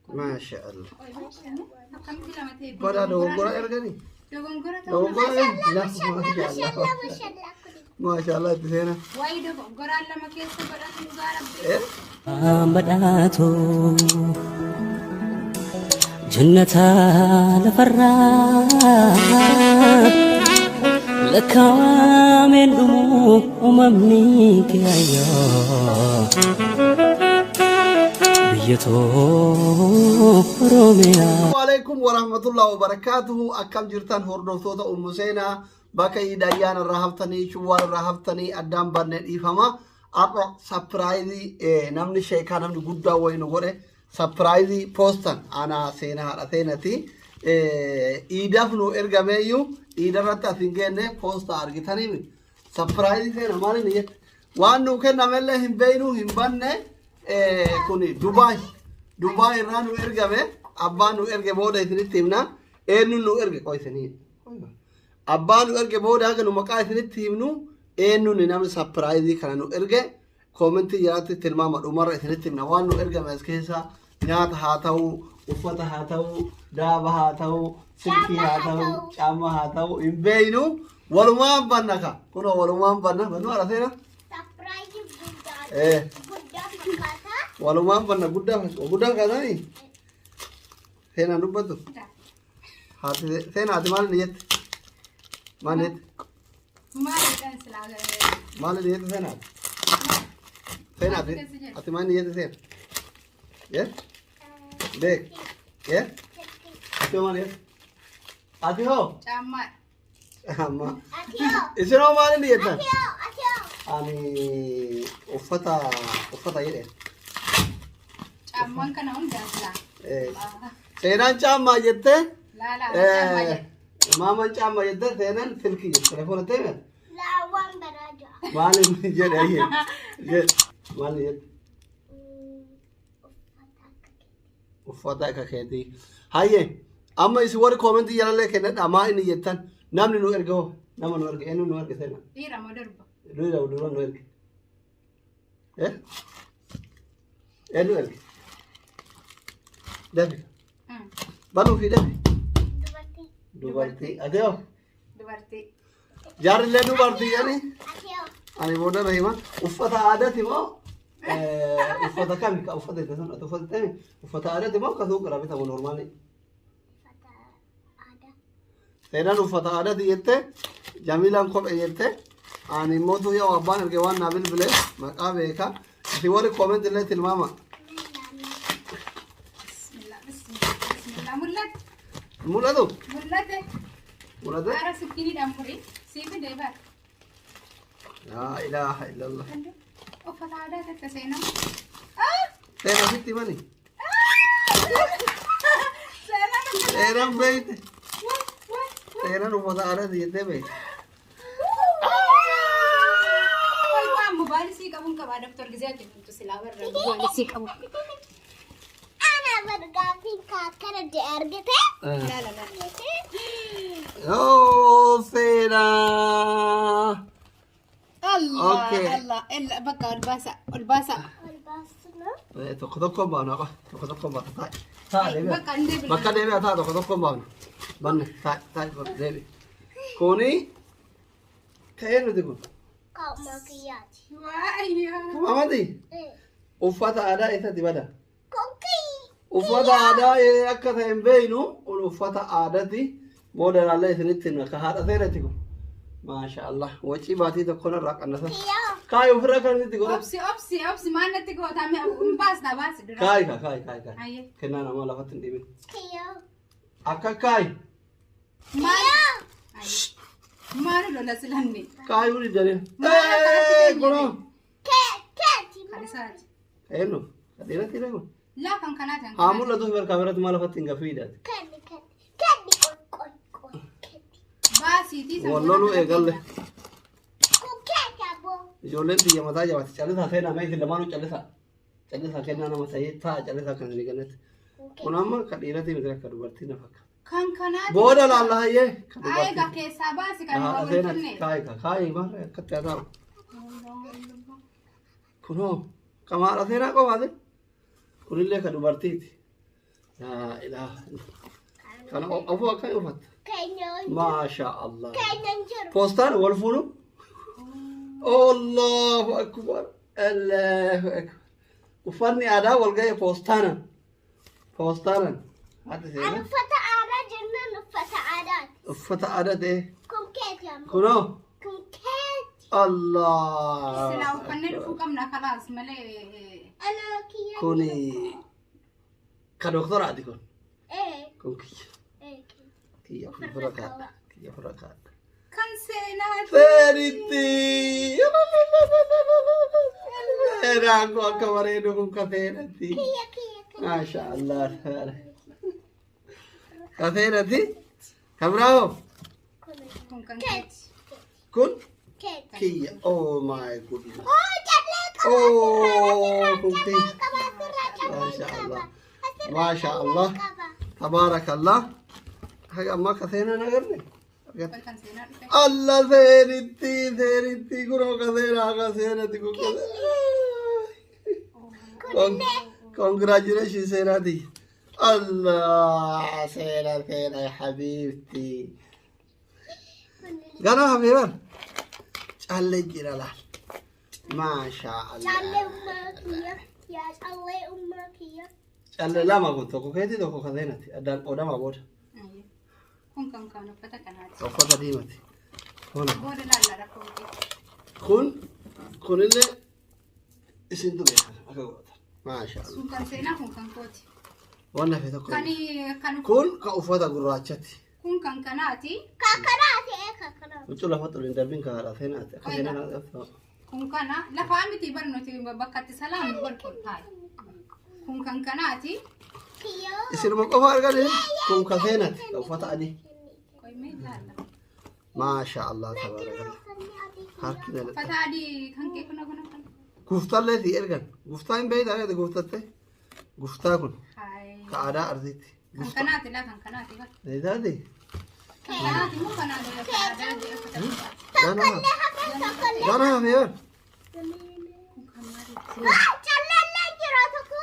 ما شاء الله قرا دوغورا ارغني دوغورا لا ما شاء الله تسينا واي دوغورا لما كيس بدات مزارب بداتو جنتا لفرا لكامل دمو ممني كيا السلام عليكم ورحمة الله وبركاته أكم جرتان هردو ثوتا سينا باكي دايان الرهبتني شوار الرهبتني أدام برنت إفهما أقرأ سبرايزي نمني شيكا نمني قدى وينو غوري سبرايزي بوستان أنا سينا هرأتينتي إيدافنو إرغاميو إيدافنو تثنجيني بوستا أرغتاني سبرايزي سينا مالي نيت وانو كنا ملي هم بينو هم بني kuni Dubai irraa nu ergame abbaan nu erge booda isinitti himna eenyuun nu erge qo'isanii abbaan nu erge booda haga nu maqaa isinitti himnu eenyuun namni sapiraayizii kana nu erge koomentii jalaatti tilmaama dhumarra isinitti himna waan nu ergame as keessa nyaata haa ta'u uffata haa ta'u daaba haa ta'u silkii haa ta'u caamma haa ta'u hin beeynu walumaan banna ka kunoo walumaan banna bannu araseena walumaan banna guddaa kaasanii seenaan dubbatu seenaati maali ni jette maali jette maali ni jette seenaati ati maali ni jette seen beek ati maali jette ati hoo amma isin hoo maali ni jettan ani uffata jedheen Caamman kana hundaasla. Seenaan caammaa jettee maaman caammaa jettee seenaan silkii jette telefoona ta'e laawwan baraaja maali jedhe maali jette uffata akka keetii hayyee amma isi warri koomentii jalallee kennadha maa inni jettan namni nu erge hoo nama nu erge eenyu nu erge seenaan Dhiira moo durba? dura nu erge eenyu erge Dabi. Balu fi dabi. Dubartii. Adeo. Dubartii. Jaarlee dubartii yani. Ani booda rahima. Uffata aadaati moo uffata kami ka uffata itti sun uffata tami uffata aadaati moo ka suuqa rabita moo normaali. Seenaan uffata aadaati jette Jamilaan kophee jette ani mootu yoo abbaan erge waan naa bilbile maqaa beeka si warri kooment illee tilmaama. Mulatu? Mulatu? Ara sukini dampuri. Siapa debat? La ilaha illallah. Oh, fata ada tak sena? Sena sitti mani? Sena. Sena bait. Sena nu fata ada di jette bait. Wal pa mobile si kabun ka daftar gizya ke tu silawar mobile si kabun. برقافين كاكرة دي أرقته لا Oh, Sena. الله الله إلا بقى الباسة تاخذكم بانا تاخذكم بانا تعال بقى ندبل بقى دبي تاخذكم بانا بن تعال دبي كوني كأنه تقول كمكيات وايا ما دي وفات أداء إذا تبدا كوكي uffata aadaa akka ta'e hin beeynu uffata aadaati moodalaallee isinitti himna ka haadha seenatti kun maasha Allah wacii baatii tokkoon irraa qannasa kaayi ofirra kanatti godha obsi maannatti gootaame baasna baasi dura kaayi kennaa namaa lafatti hin dhiibin كيو akka kaayi maal lola silanni kaayi wuli jedhee kunoo كاتي kalisaati eenyu kadhiirratti kun laa kan kanaataan haa mul'atu fi barkaamerratti maal lafatti hin gafiidhaati كاني baasiitii wallolu eegalle كوكيتا بو ijoolleen biyya mataa jabaati callisaa seenaa mee isin lamaanuu callisaa kennaa nama sayee taa callisaa kan isin kennetti kun amma kadhiirratti miti akka dubartii na fakkaata kan kanaati booda lallahayyee eega keessaa baasi kan haadha wal seenatti finne kaayi maal akkatti haa ta'u kunoo kama haadha seenaa qofaati كل اللي كانوا برتيتي لا إله كان أبوه كان يفت Kenyan. ما شاء الله Kenyan jeruk. بوستان والفولو الله أكبر الله أكبر وفني أدا والجاي بوستانا هذا زين Anu fata ada jenna nu fata adat. فتى أدا ده Kum ket ya. كنو Kum ket. الله silaa uffannee dhufuu qabna kalaas malee Ana kiya. كوني كدكتور عادي كون كون كي فرقات كي فرقات kan seenaa فيرتي أنا أقول كمرينكم كفيرتي Kiya kiya. ما شاء الله كفيرتي كبراو kun kan Ket. كن Ket. كي أو ماي جود Oh jalan أوه كن كي kaba. ما شاء الله ما شاء الله تبارك الله هاي أما كثيرا نقرني kan seenaa dhufe الله ثيرتي كنو كثيرا congratulations سيراتي الله سيراتي يا حبيبتي قالوا حبيبان تعال جيرا ما شاء الله Jalan umma kiya. Ya jalan umma kiya. تعال لا ما قلت لكم كيتي دوكو كذينتي أدان قدام أبود kun kan kan uffata kanaati أخذ ديمتي هنا booda laalla rakkoo كن اللي اسم دبي ما شاء الله sun kan seenaa kun kan kooti وانا في تقول kan كن كأفوتا قراتشتي kun kan kanaati Kakarate kakarate. قلت له فطر الدربين كهربين خلينا kun kana lafaa miti barnooti bakkatti salaam walqul taay kun kan kanaati Kiya. يصير مقفى أرجع كن كثينات أفوتا أدي koy mee laalla ما شاء الله تبارك الله هاركنا uffata adii kan kee kuna kuna kan قفتا الذي أرجع قفتا إن بعيد هذا قفتا قفتا كن haay كأداء أرضيتي kan kanaati laa kan kanaati kan إذا دي kanaati mu kanaati lafa aadaa jee أنا أنا مير Jalan lagi rataku.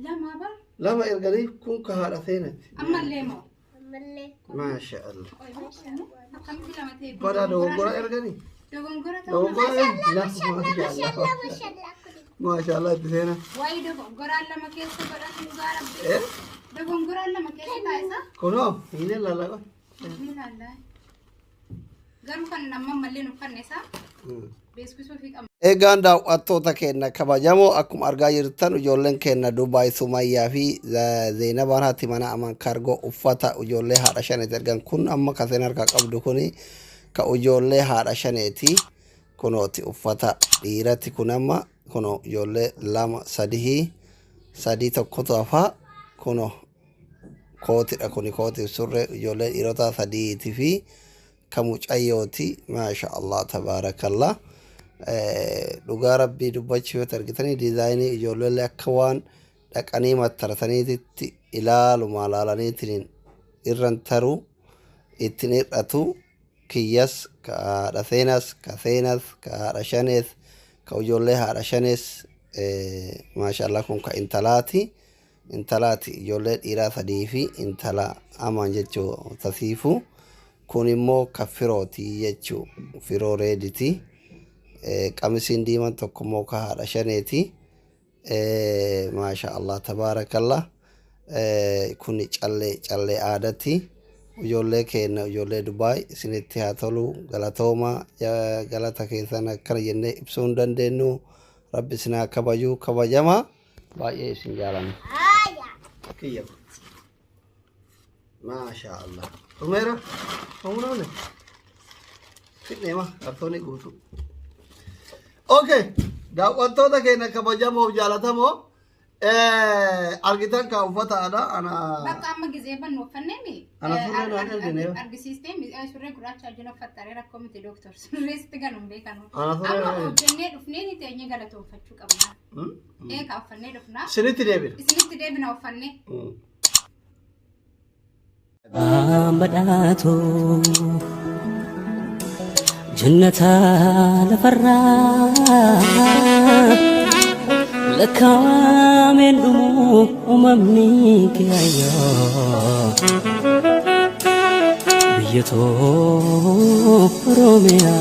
lama bar لما إرجعني كن كهربين ammallee moo Malle. ما شاء الله koy meeshaa akkamitti lama ta'e قرا دوغورا إرجعني dogongora ta'uu دوغورا لا ما شاء الله Mashallah. ما شاء الله تزينة waayee dogongoraan lama keessa godhatu dhugaa rabbi إيه dogongoraan lama keessa taa'isa كنو هنا لا لا ni laallaa garuu kan amma mallee nuffanne isaa beeksisuu fi qabna Egaan daawwattoota keenya kabajamoo akkuma argaa jirtan ijoolleen keenya Dubaay Sumayyaa fi Zeenabaan haati mana aman kargoo uffata ijoollee haadha shaneeti ergan kun amma kaseen harkaa qabdu kuni ka ijoollee haadha shaneeti kunooti uffata dhiiratti kun amma kuno ijoollee lama sadii tokkotu hafaa kuno kootidha kuni kooti surree ijoollee dhiirota sadiiti fi ka mucayyooti maasha Allah tabaarakallah dhugaa rabbii dubbachuu yoo argitanii diizaayinii ijoollee akka waan dhaqanii mattarataniititti ilaaluma laalaniitiin irran taruu ittiin hir'atu kiyyas ka haadha seenas ka seenas ka haadha shanees ka ijoollee haadha shanees maashaallah kun ka intalaati ijoollee dhiiraa sadii fi intala amaan jechuu tasiifu kun immoo ka firooti jechuu firoo reediti qamisiin diimaan tokko immoo ka haadha shaneeti maasha Allah tabaarakallah kun callee aadaati ijoollee keenya ijoollee Dubaay isinitti haa tolu galatooma galata keessan akkana jennee ibsuu hin dandeenyu rabbi isin haa kabaju kabajama baay'ee isin jaalanna kiyya maasha Allah Umeera humnoone fidneema kartoonii guutuu okay daawwattoota keenya kabajamoof jaalatamoo argitan ka uffata aadaa ana bakka amma gizee bannu uffanneemi Ana surree naan ergine yoo. argisiistee surree gurraacha jala uffattare rakkoo miti dooktor surreessitti galuun beekanu Ana surree amma naan ergine. hojjennee dhufnee ni teenye galatoonfachuu qabna eegaa uffannee dhufnaa sinitti deebina isinitti deebina uffannee بدأت جنة لفرا لك من أممني كيا بيتو روميا